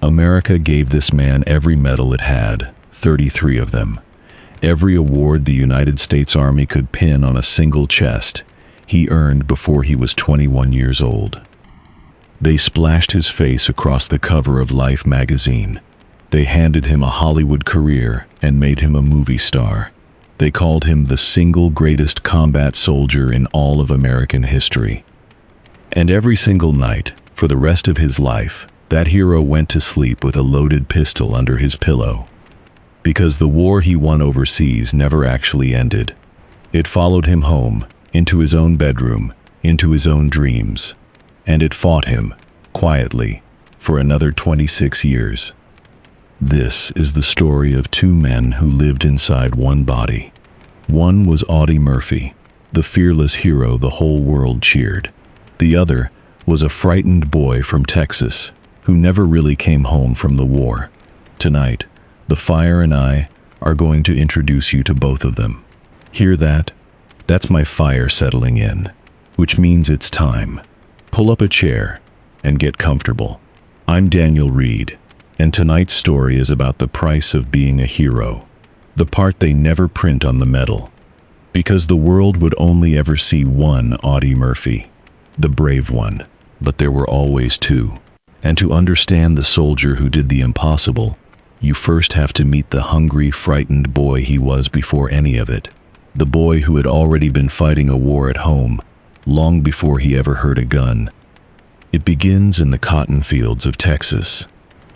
America gave this man every medal it had, 33 of them. Every award the United States Army could pin on a single chest, he earned before he was 21 years old. They splashed his face across the cover of Life magazine. They handed him a Hollywood career and made him a movie star. They called him the single greatest combat soldier in all of American history. And every single night, for the rest of his life, that hero went to sleep with a loaded pistol under his pillow. Because the war he won overseas never actually ended. It followed him home, into his own bedroom, into his own dreams. And it fought him, quietly, for another 26 years. This is the story of two men who lived inside one body. One was Audie Murphy, the fearless hero the whole world cheered. The other was a frightened boy from Texas, who never really came home from the war. Tonight, the Fire and I are going to introduce you to both of them. Hear that? That's my fire settling in, which means it's time. Pull up a chair and get comfortable. I'm Daniel Reed, and tonight's story is about the price of being a hero, the part they never print on the medal. Because the world would only ever see one Audie Murphy, the brave one, but there were always two. And to understand the soldier who did the impossible, you first have to meet the hungry, frightened boy he was before any of it. The boy who had already been fighting a war at home, long before he ever heard a gun. It begins in the cotton fields of Texas.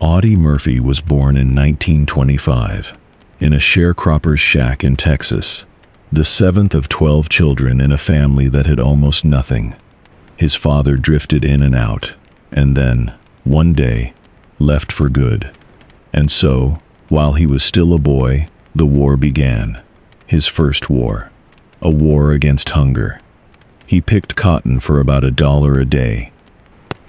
Audie Murphy was born in 1925, in a sharecropper's shack in Texas, the seventh of 12 children in a family that had almost nothing. His father drifted in and out, and then, one day, left for good. And so, while he was still a boy, the war began. His first war. A war against hunger. He picked cotton for about $1 a day.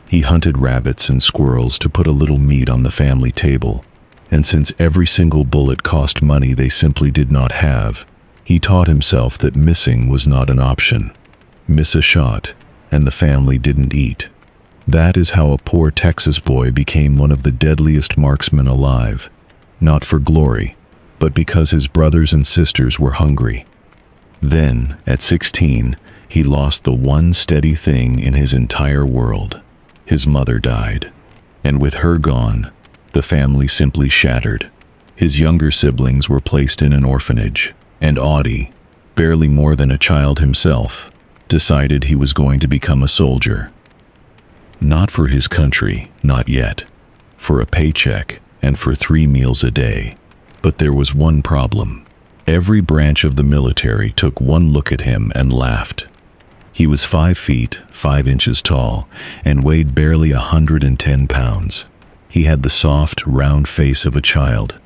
He hunted rabbits and squirrels to put a little meat on the family table. And since every single bullet cost money they simply did not have, he taught himself that missing was not an option. Miss a shot, and the family didn't eat. That is how a poor Texas boy became one of the deadliest marksmen alive, not for glory, but because his brothers and sisters were hungry. Then, at 16, he lost the one steady thing in his entire world. His mother died, and with her gone, the family simply shattered. His younger siblings were placed in an orphanage, and Audie, barely more than a child himself, decided he was going to become a soldier. Not for his country, not yet. For a paycheck and for 3 meals a day. But there was one problem. Every branch of the military took one look at him and laughed. He was 5 feet, 5 inches tall, and weighed barely 110 pounds. He had the soft, round face of a child.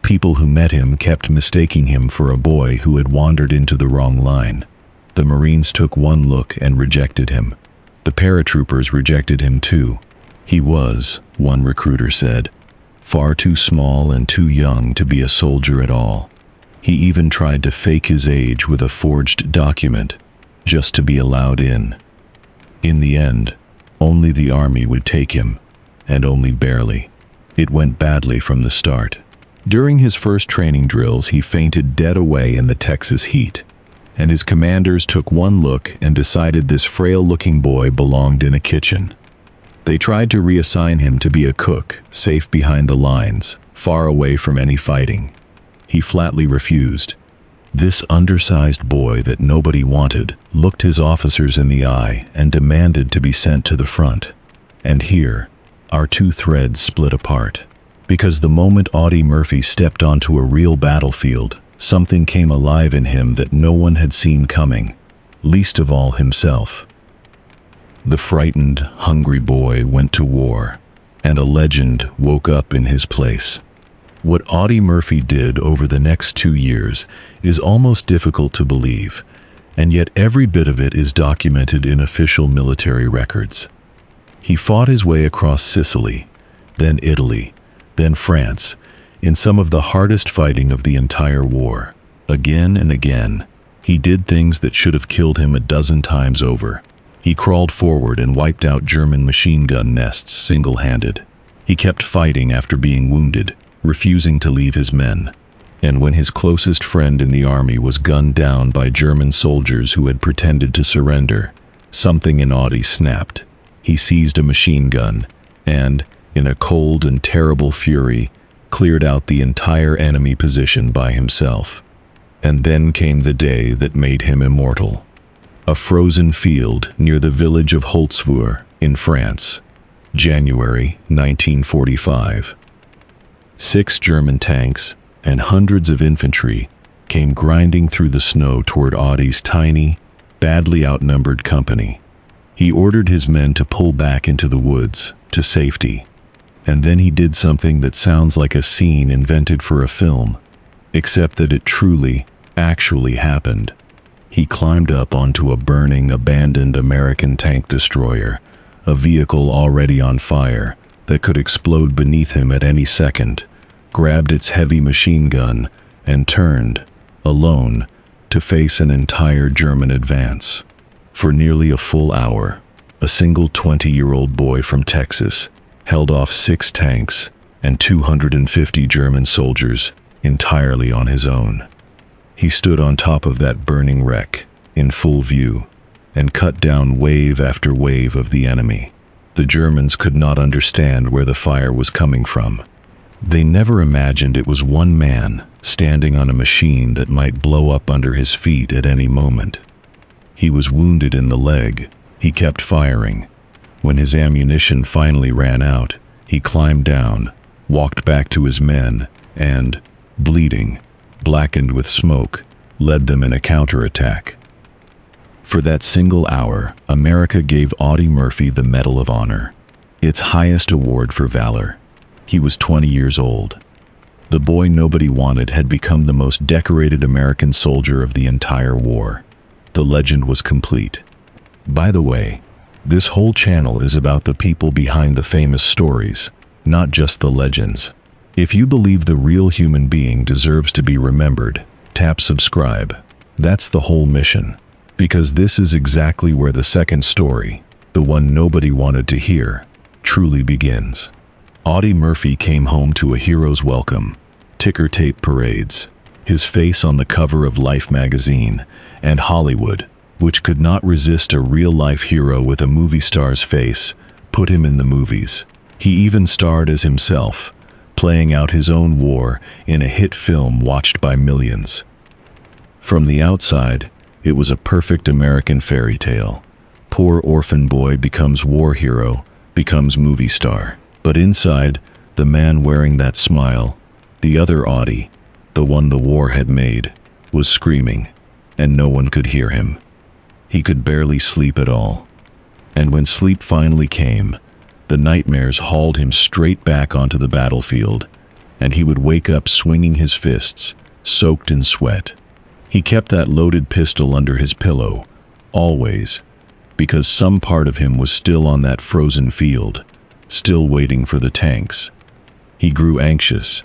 People who met him kept mistaking him for a boy who had wandered into the wrong line. The Marines took one look and rejected him. The paratroopers rejected him too. He was, one recruiter said, far too small and too young to be a soldier at all. He even tried to fake his age with a forged document, just to be allowed in. In the end, only the Army would take him, and only barely. It went badly from the start. During his first training drills, he fainted dead away in the Texas heat. And his commanders took one look and decided this frail-looking boy belonged in a kitchen. They tried to reassign him to be a cook, safe behind the lines, far away from any fighting. He flatly refused. This undersized boy that nobody wanted looked his officers in the eye and demanded to be sent to the front. And here, our two threads split apart. Because the moment Audie Murphy stepped onto a real battlefield, something came alive in him that no one had seen coming, least of all himself. The frightened, hungry boy went to war, and a legend woke up in his place. What Audie Murphy did over the next 2 years is almost difficult to believe, and yet every bit of it is documented in official military records. He fought his way across Sicily, then Italy, then France, in some of the hardest fighting of the entire war. Again and again, he did things that should have killed him a dozen times over. He crawled forward and wiped out German machine gun nests single-handed. He kept fighting after being wounded, refusing to leave his men. And when his closest friend in the army was gunned down by German soldiers who had pretended to surrender, something in Audie snapped. He seized a machine gun and, in a cold and terrible fury, cleared out the entire enemy position by himself. And then came the day that made him immortal. A frozen field near the village of Holzwur in France, January 1945. 6 German tanks and hundreds of infantry came grinding through the snow toward Audie's tiny, badly outnumbered company. He ordered his men to pull back into the woods, to safety. And then he did something that sounds like a scene invented for a film, except that it truly, actually happened. He climbed up onto a burning, abandoned American tank destroyer, a vehicle already on fire that could explode beneath him at any second, grabbed its heavy machine gun, and turned, alone, to face an entire German advance. For nearly a full hour, a single 20-year-old boy from Texas held off 6 tanks and 250 German soldiers entirely on his own. He stood on top of that burning wreck, in full view, and cut down wave after wave of the enemy. The Germans could not understand where the fire was coming from. They never imagined it was one man standing on a machine that might blow up under his feet at any moment. He was wounded in the leg. He kept firing. When his ammunition finally ran out, he climbed down, walked back to his men, and, bleeding, blackened with smoke, led them in a counterattack. For that single hour, America gave Audie Murphy the Medal of Honor, its highest award for valor. He was 20 years old. The boy nobody wanted had become the most decorated American soldier of the entire war. The legend was complete. By the way, this whole channel is about the people behind the famous stories, not just the legends. If you believe the real human being deserves to be remembered, tap subscribe. That's the whole mission. Because this is exactly where the second story, the one nobody wanted to hear, truly begins. Audie Murphy came home to a hero's welcome, ticker tape parades, his face on the cover of Life magazine, and Hollywood, which could not resist a real-life hero with a movie star's face, put him in the movies. He even starred as himself, playing out his own war in a hit film watched by millions. From the outside, it was a perfect American fairy tale. Poor orphan boy becomes war hero, becomes movie star. But inside, the man wearing that smile, the other Audie, the one the war had made, was screaming, and no one could hear him. He could barely sleep at all. And when sleep finally came, the nightmares hauled him straight back onto the battlefield, and he would wake up swinging his fists, soaked in sweat. He kept that loaded pistol under his pillow, always, because some part of him was still on that frozen field, still waiting for the tanks. He grew anxious,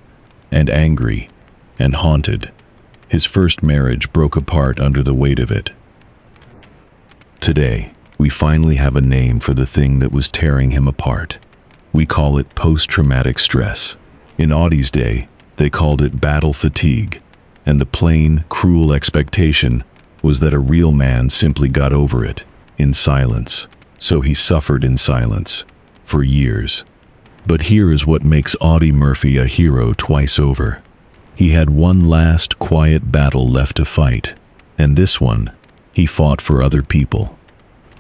and angry, and haunted. His first marriage broke apart under the weight of it. Today, we finally have a name for the thing that was tearing him apart. We call it post-traumatic stress. In Audie's day, they called it battle fatigue, and the plain, cruel expectation was that a real man simply got over it, in silence. So he suffered in silence, for years. But here is what makes Audie Murphy a hero twice over. He had one last, quiet battle left to fight, and this one, he fought for other people.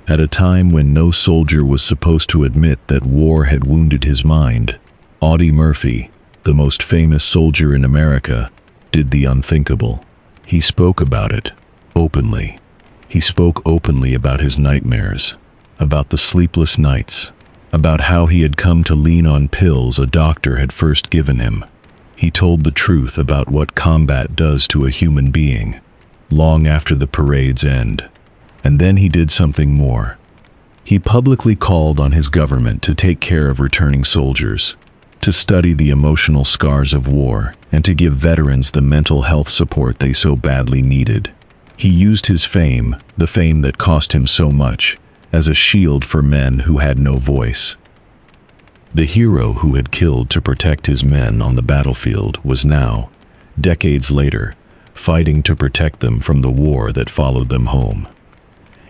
At a time when no soldier was supposed to admit that war had wounded his mind, Audie Murphy, the most famous soldier in America, did the unthinkable. He spoke about it, openly. He spoke openly about his nightmares, about the sleepless nights, about how he had come to lean on pills a doctor had first given him. He told the truth about what combat does to a human being, long after the parade's end. And then he did something more. He publicly called on his government to take care of returning soldiers, to study the emotional scars of war, and to give veterans the mental health support they so badly needed. He used his fame, the fame that cost him so much, as a shield for men who had no voice. The hero who had killed to protect his men on the battlefield was now, decades later, fighting to protect them from the war that followed them home.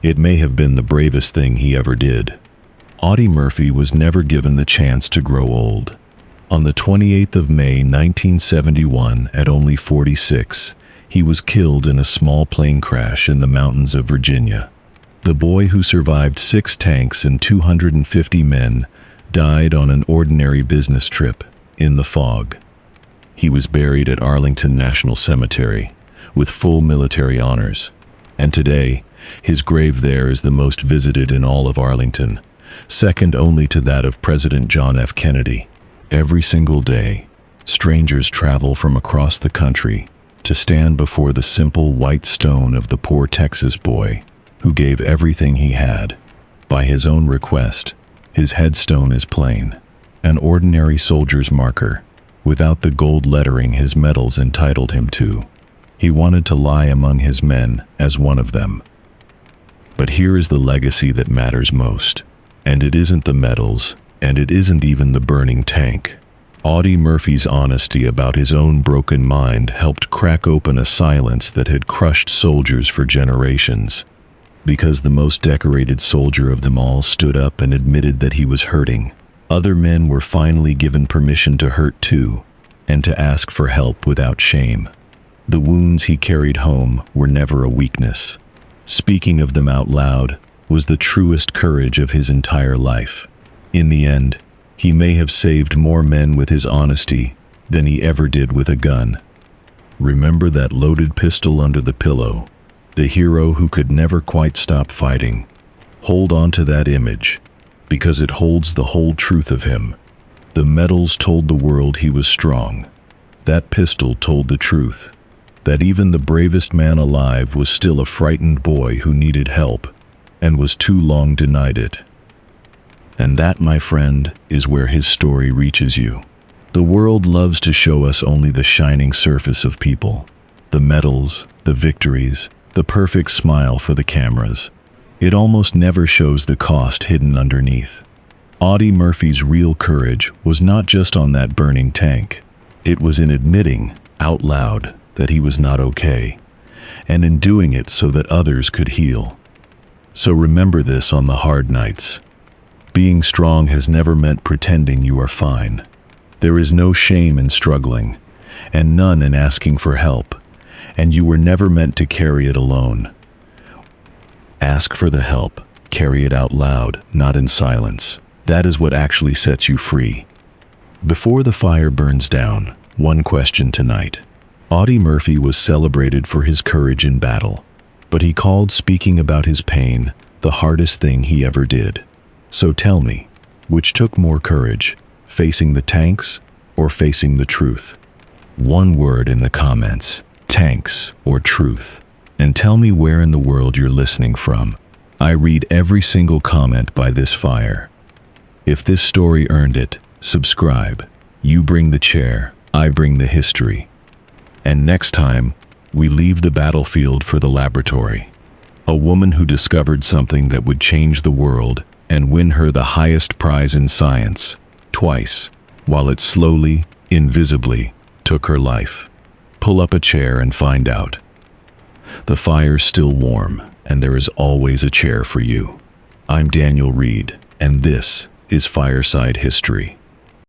It may have been the bravest thing he ever did. Audie Murphy was never given the chance to grow old. On the 28th of May 1971, at only 46, he was killed in a small plane crash in the mountains of Virginia. The boy who survived 6 tanks and 250 men died on an ordinary business trip in the fog. He was buried at Arlington National Cemetery with full military honors, and today his grave there is the most visited in all of Arlington, second only to that of President John F. Kennedy. Every single day, strangers travel from across the country to stand before the simple white stone of the poor Texas boy who gave everything he had. By his own request, his headstone is plain, an ordinary soldier's marker, without the gold lettering his medals entitled him to. He wanted to lie among his men as one of them. But here is the legacy that matters most, and it isn't the medals, and it isn't even the burning tank. Audie Murphy's honesty about his own broken mind helped crack open a silence that had crushed soldiers for generations. Because the most decorated soldier of them all stood up and admitted that he was hurting, other men were finally given permission to hurt too, and to ask for help without shame. The wounds he carried home were never a weakness. Speaking of them out loud was the truest courage of his entire life. In the end, he may have saved more men with his honesty than he ever did with a gun. Remember that loaded pistol under the pillow, the hero who could never quite stop fighting. Hold on to that image, because it holds the whole truth of him. The medals told the world he was strong. That pistol told the truth, that even the bravest man alive was still a frightened boy who needed help, and was too long denied it. And that, my friend, is where his story reaches you. The world loves to show us only the shining surface of people, the medals, the victories, the perfect smile for the cameras. It almost never shows the cost hidden underneath. Audie Murphy's real courage was not just on that burning tank. It was in admitting, out loud, that he was not okay, and in doing it so that others could heal. So remember this on the hard nights. Being strong has never meant pretending you are fine. There is no shame in struggling, and none in asking for help, and you were never meant to carry it alone. Ask for the help, carry it out loud, not in silence. That is what actually sets you free. Before the fire burns down, one question tonight. Audie Murphy was celebrated for his courage in battle, but he called speaking about his pain the hardest thing he ever did. So tell me, which took more courage, facing the tanks or facing the truth? One word in the comments, tanks or truth, and tell me where in the world you're listening from. I read every single comment by this fire. If this story earned it, subscribe. You bring the chair, I bring the history. And next time, we leave the battlefield for the laboratory. A woman who discovered something that would change the world and win her the highest prize in science, twice, while it slowly, invisibly, took her life. Pull up a chair and find out. The fire's still warm, and there is always a chair for you. I'm Daniel Reed, and this is Fireside History.